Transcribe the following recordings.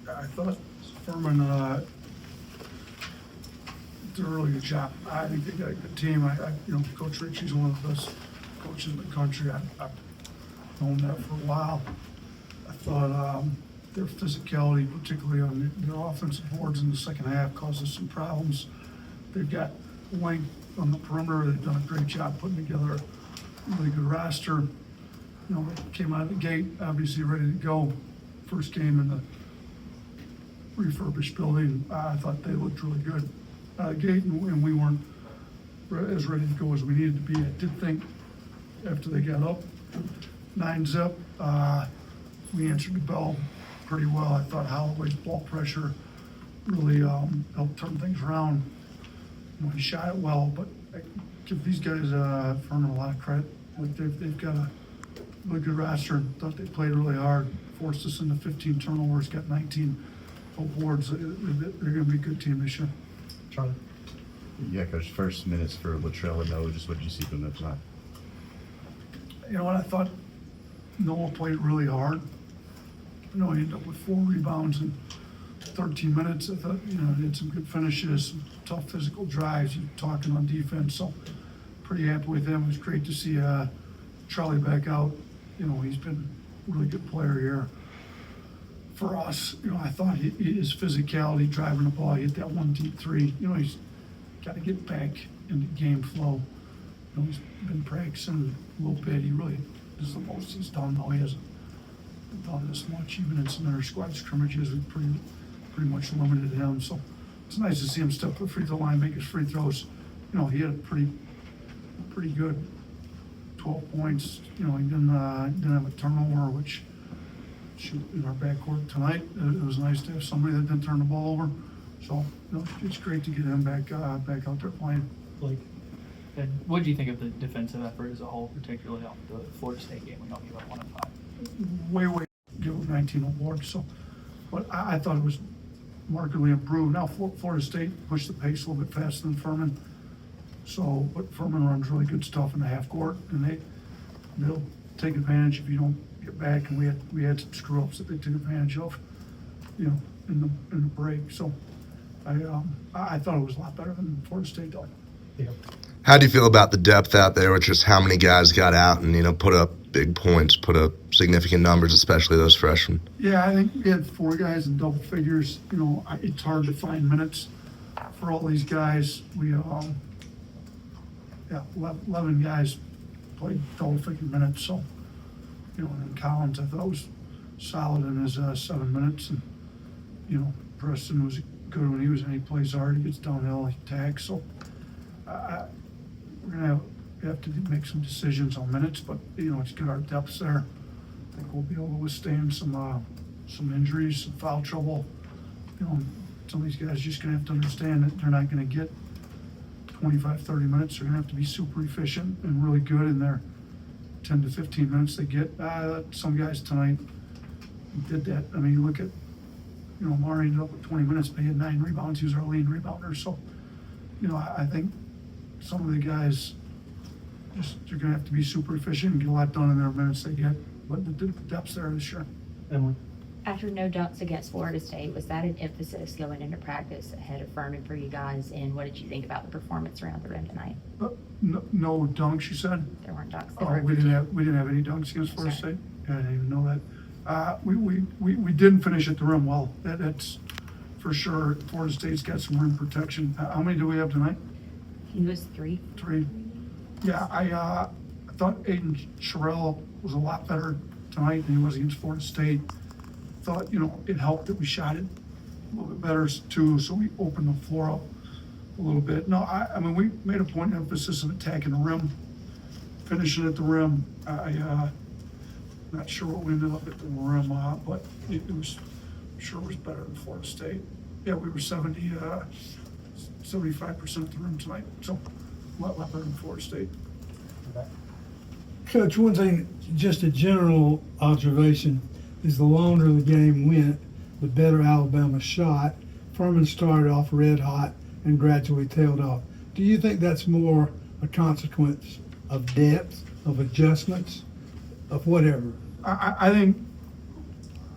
I thought Furman did a really good job. I think they got a good team. Coach Ritchie's one of the best coaches in the country. I've known that for a while. I thought their physicality, particularly on their offensive boards in the second half, caused us some problems. They've got length on the perimeter. They've done a great job putting together a really good roster. They came out of the gate, obviously ready to go. First game in the refurbished building, I thought they looked really good out of the gate, and we weren't as ready to go as we needed to be. I did think after they got up 9-0, we answered the bell pretty well. I thought Holloway's ball pressure really helped turn things around. He shot it well, but I give these guys Furman a lot of credit. Like they've got a really good roster. Thought they played really hard, forced us into 15 turnovers, got 19 awards. They're going to be a good team this year. Charlie? Yeah, Coach, first minutes for Latrell and Noah, just what did you see from them tonight? You know what, I thought Noah played really hard. He ended up with 4 rebounds in 13 minutes. I thought, he had some good finishes, some tough physical drives. He's talking on defense, so pretty happy with him. It was great to see Charlie back out. He's been a really good player here for us. I thought his physicality, driving the ball, he hit that 1 deep 3. He's got to get back into game flow. He's been practicing a little bit. He really, this is the most he's done, though. He hasn't done this much. Even in some inter-squad scrimmages, we've pretty much limited him. So it's nice to see him step to the free throw line, make his free throws. He had a pretty good 12 points. He didn't have a turnover, which in our backcourt tonight, it was nice to have somebody that didn't turn the ball over. So it's great to get him back out there playing. Blake? And what do you think of the defensive effort as a whole, particularly on the Florida State game? We know you went 1 and 5. Way give him 19 awards. So, but I thought it was markedly improved. Now Florida State pushed the pace a little bit faster than Furman. So, but Furman runs really good stuff in the half court, and they'll take advantage if you don't get back. And we had some screw ups that they took advantage of, in the break. So, I thought it was a lot better than Florida State though. Yeah. How do you feel about the depth out there with just how many guys got out and, put up big points, put up significant numbers, especially those freshmen? Yeah, I think we had 4 guys in double figures. It's hard to find minutes for all these guys. We, 11 guys played double figure minutes. So, and then Collins, I thought was solid in his 7 minutes. And, Preston was good when he was in. He plays hard, he gets downhill, he attacks. So, we're going to have to make some decisions on minutes, but, it's got our depths there. I think we'll be able to withstand some injuries, some foul trouble. Some of these guys are just going to have to understand that they're not going to get 25, 30 minutes. They're going to have to be super efficient and really good in their 10 to 15 minutes they get. Some guys tonight did that. I mean, you look at, Mari ended up with 20 minutes, but he had 9 rebounds. He was our leading rebounder. So, I think some of the guys they're going to have to be super efficient and get a lot done in their minutes they get. But the depth's there this year. Emily? After no dunks against Florida State, was that an emphasis going into practice ahead of Furman for you guys? And what did you think about the performance around the rim tonight? No dunks, you said? There weren't dunks. We didn't have any dunks against Florida State. Yeah, I didn't even know that. We didn't finish at the rim well. That's for sure. Florida State's got some rim protection. How many do we have tonight? He was 3. 3. Yeah, I thought Aiden Sherrill was a lot better tonight than he was against Florida State. Thought, it helped that we shot it a little bit better too, so we opened the floor up a little bit. No, I mean, we made a point of emphasis of attacking the rim, finishing at the rim. Not sure what we ended up at the rim, but it was, I'm sure it was better than Florida State. Yeah, we were 75% at the rim tonight, so a lot better than Florida State. Coach, one thing, just a general observation, is the longer the game went, the better Alabama shot. Furman started off red hot and gradually tailed off. Do you think that's more a consequence of depth, of adjustments, of whatever? I think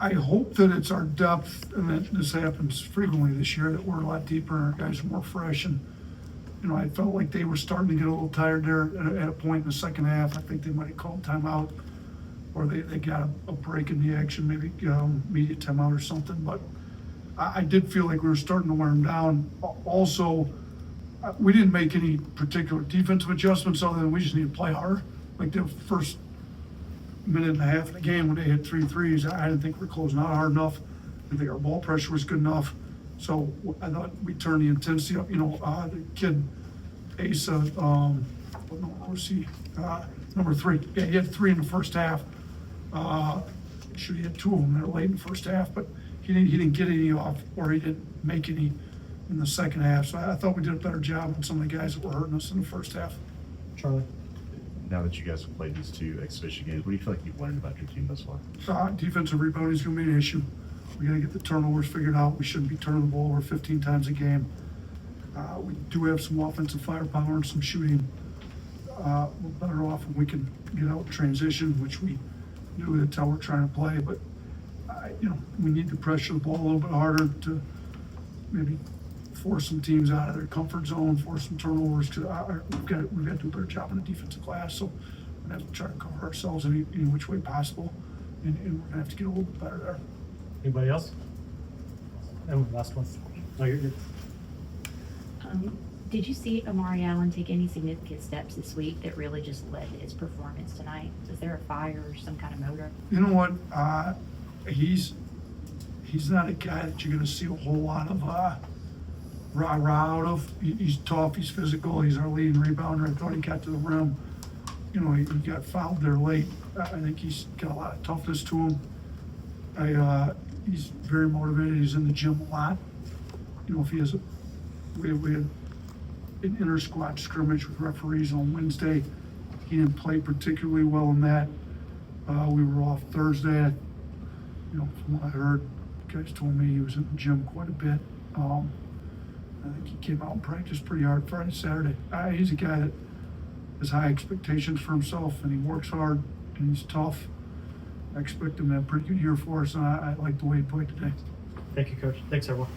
I hope that it's our depth, and that this happens frequently this year, that we're a lot deeper and our guys are more fresh. And, I felt like they were starting to get a little tired there at a point in the second half. I think they might have called timeout, or they got a break in the action, maybe media timeout or something. But I did feel like we were starting to wear them down. Also, we didn't make any particular defensive adjustments other than we just need to play harder. Like the first minute and a half of the game when they hit 3 threes, I didn't think we were closing out hard enough. I didn't think our ball pressure was good enough. So I thought we turned the intensity up. The kid, Asa, what number was he? Number 3. Yeah, he had 3 in the first half. Should he had 2 of them there late in the first half, but he didn't get any off, or he didn't make any in the second half. So I thought we did a better job on some of the guys that were hurting us in the first half. Charlie? Now that you guys have played these 2 exhibition games, what do you feel like you've learned about your team thus far? Defensive rebounding is going to be an issue. We got to get the turnovers figured out. We shouldn't be turning the ball over 15 times a game. We do have some offensive firepower and some shooting. We're better off when we can get out in transition, which we do. That's how we're trying to play. But we need to pressure the ball a little bit harder to maybe force some teams out of their comfort zone, force some turnovers. We've got to do a better job in the defensive glass. So we're going to have to try to cover ourselves any which way possible, and we're going to have to get a little bit better there. Anybody else? Oh, last one. No, you're good. Did you see Amari Allen take any significant steps this week that really just led to his performance tonight? Was there a fire or some kind of motor? You know what? He's not a guy that you're going to see a whole lot of rah-rah out of. He's tough, he's physical, he's our leading rebounder. I thought he got to the rim. He got fouled there late. I think he's got a lot of toughness to him. He's very motivated. He's in the gym a lot. If he has we had an inter-squad scrimmage with referees on Wednesday. He didn't play particularly well in that. We were off Thursday. From what I heard, guys told me he was in the gym quite a bit. I think he came out and practiced pretty hard Friday, Saturday. He's a guy that has high expectations for himself, and he works hard, and he's tough. I expect him to have a pretty good year for us, and I like the way he played today. Thank you, Coach. Thanks, everyone.